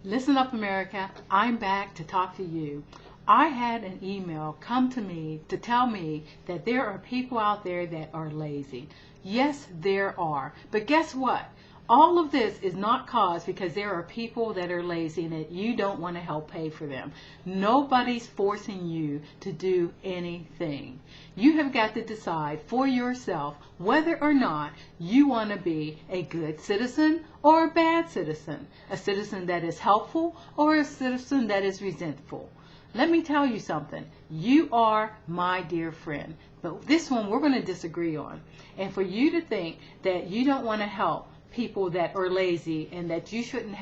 Listen up, America. I'm back to talk to you. I had an email come to me to tell me that there are people out there that are lazy. Yes, there are. But guess what? All of this is not caused because there are people that are lazy and that you don't want to help pay for them. Nobody's forcing you to do anything. You have got to decide for yourself whether or not you want to be a good citizen or a bad citizen. A citizen that is helpful or a citizen that is resentful. Let me tell you something. You are my dear friend. But this one we're going to disagree on. And for you to think that you don't want to help people that are lazy and that you shouldn't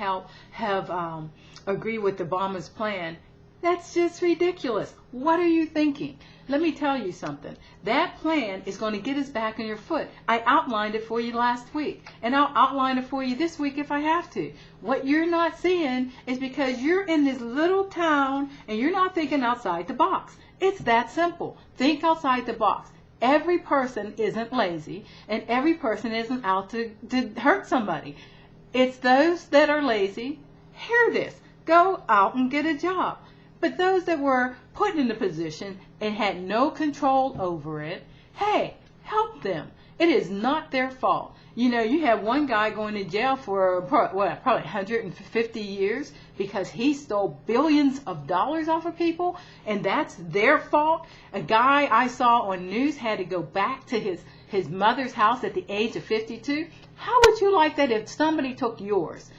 agree with Obama's plan, that's just ridiculous. What are you thinking? Let me tell you something. That plan is going to get us back on your foot. I outlined it for you last week, and I'll outline it for you this week if I have to. What you're not seeing is because you're in this little town and you're not thinking outside the box. It's that simple. Think outside the box. Every person isn't lazy, and every person isn't out to hurt somebody. It's those that are lazy. Hear this. Go out and get a job. But those that were put in a position and had no control over it, hey, help them. It is not their fault. You know, you have one guy going to jail for probably 150 years because he stole billions of dollars off of people, and that's their fault. A guy I saw on news had to go back to his mother's house at the age of 52. How would you like that if somebody took yours?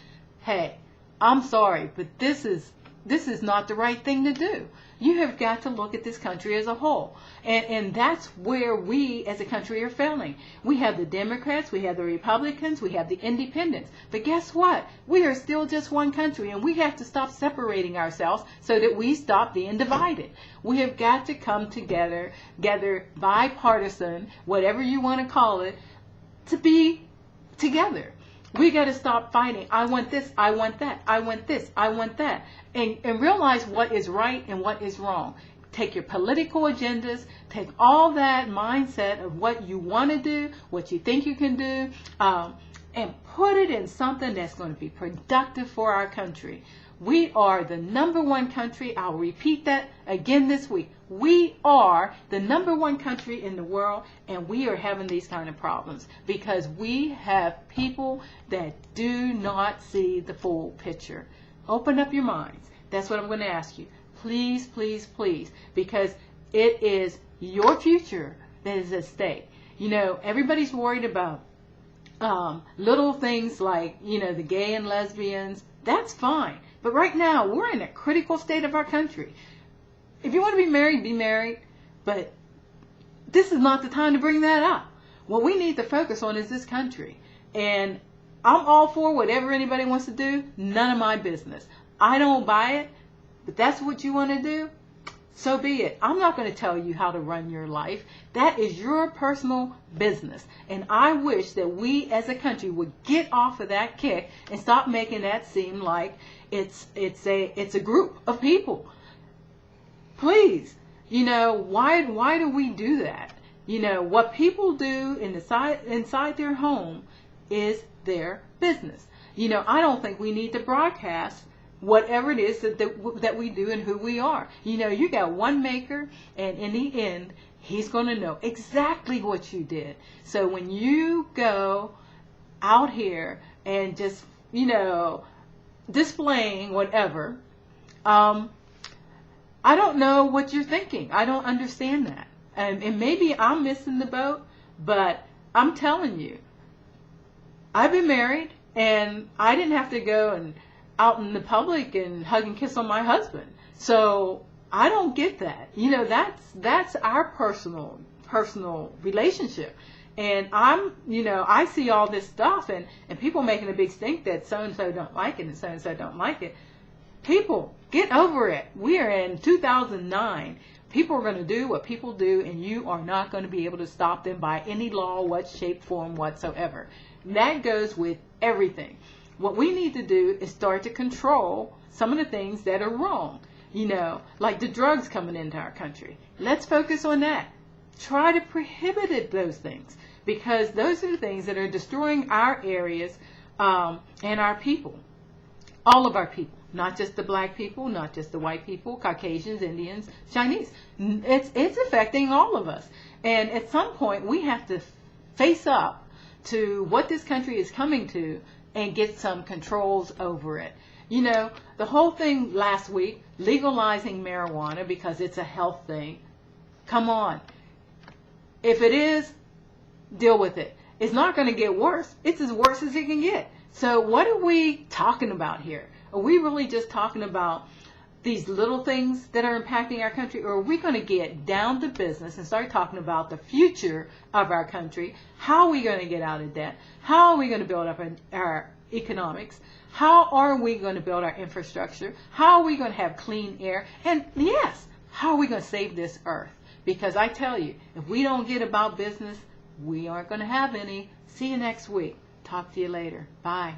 Hey, I'm sorry, but this is not the right thing to do. You have got to look at this country as a whole. And that's where we as a country are failing. We have the Democrats, we have the Republicans, we have the independents. But guess what? We are still just one country, and we have to stop separating ourselves so that we stop being divided. We have got to come together bipartisan, whatever you want to call it, to be together. We got to stop fighting. I want this, I want that, I want this, I want that. And realize what is right and what is wrong. Take your political agendas, take all that mindset of what you want to do, what you think you can do, and put it in something that's going to be productive for our country. We are the #1 country. I'll repeat that again this week. We are the #1 country in the world, and we are having these kind of problems because we have people that do not see the full picture. Open up your minds. That's what I'm going to ask you. Please, please, please, because it is your future that is at stake. You know, everybody's worried about little things like, you know, the gay and lesbians. That's fine. But right now, we're in a critical state of our country. If you want to be married, but this is not the time to bring that up. What we need to focus on is this country. And I'm all for whatever anybody wants to do. None of my business. I don't buy it, but that's what you want to do. So be it. I'm not going to tell you how to run your life. That is your personal business. And I wish that we as a country would get off of that kick and stop making that seem like it's a group of people. Please, you know, why do we do that? You know, what people do inside their home is their business. You know, I don't think we need to broadcast whatever it is that we do and who we are. You know, you got one maker, and in the end, he's going to know exactly what you did. So when you go out here and just, you know, displaying whatever, I don't know what you're thinking. I don't understand that. And maybe I'm missing the boat, but I'm telling you, I've been married, and I didn't have to go and out in the public and hug and kiss on my husband. So I don't get that. You know, that's our personal relationship. And I see all this stuff and people making a big stink that so-and-so don't like it and so-and-so don't like it. People, get over it. We are in 2009. People are going to do what people do, and you are not going to be able to stop them by any law, what shape, form, whatsoever. That goes with everything. What we need to do is start to control some of the things that are wrong, you know, like the drugs coming into our country. Let's focus on that. Try to prohibit those things, because those are the things that are destroying our areas and our people, all of our people. Not just the black people, not just the white people, Caucasians, Indians, Chinese. It's affecting all of us. And at some point, we have to face up to what this country is coming to and get some controls over it. You know, the whole thing last week, legalizing marijuana because it's a health thing. Come on. If it is, deal with it. It's not going to get worse. It's as worse as it can get. So what are we talking about here? Are we really just talking about these little things that are impacting our country, or are we going to get down to business and start talking about the future of our country? How are we going to get out of debt? How are we going to build up our economics? How are we going to build our infrastructure? How are we going to have clean air? And yes, how are we going to save this earth? Because I tell you, if we don't get about business, we aren't going to have any. See you next week. Talk to you later. Bye.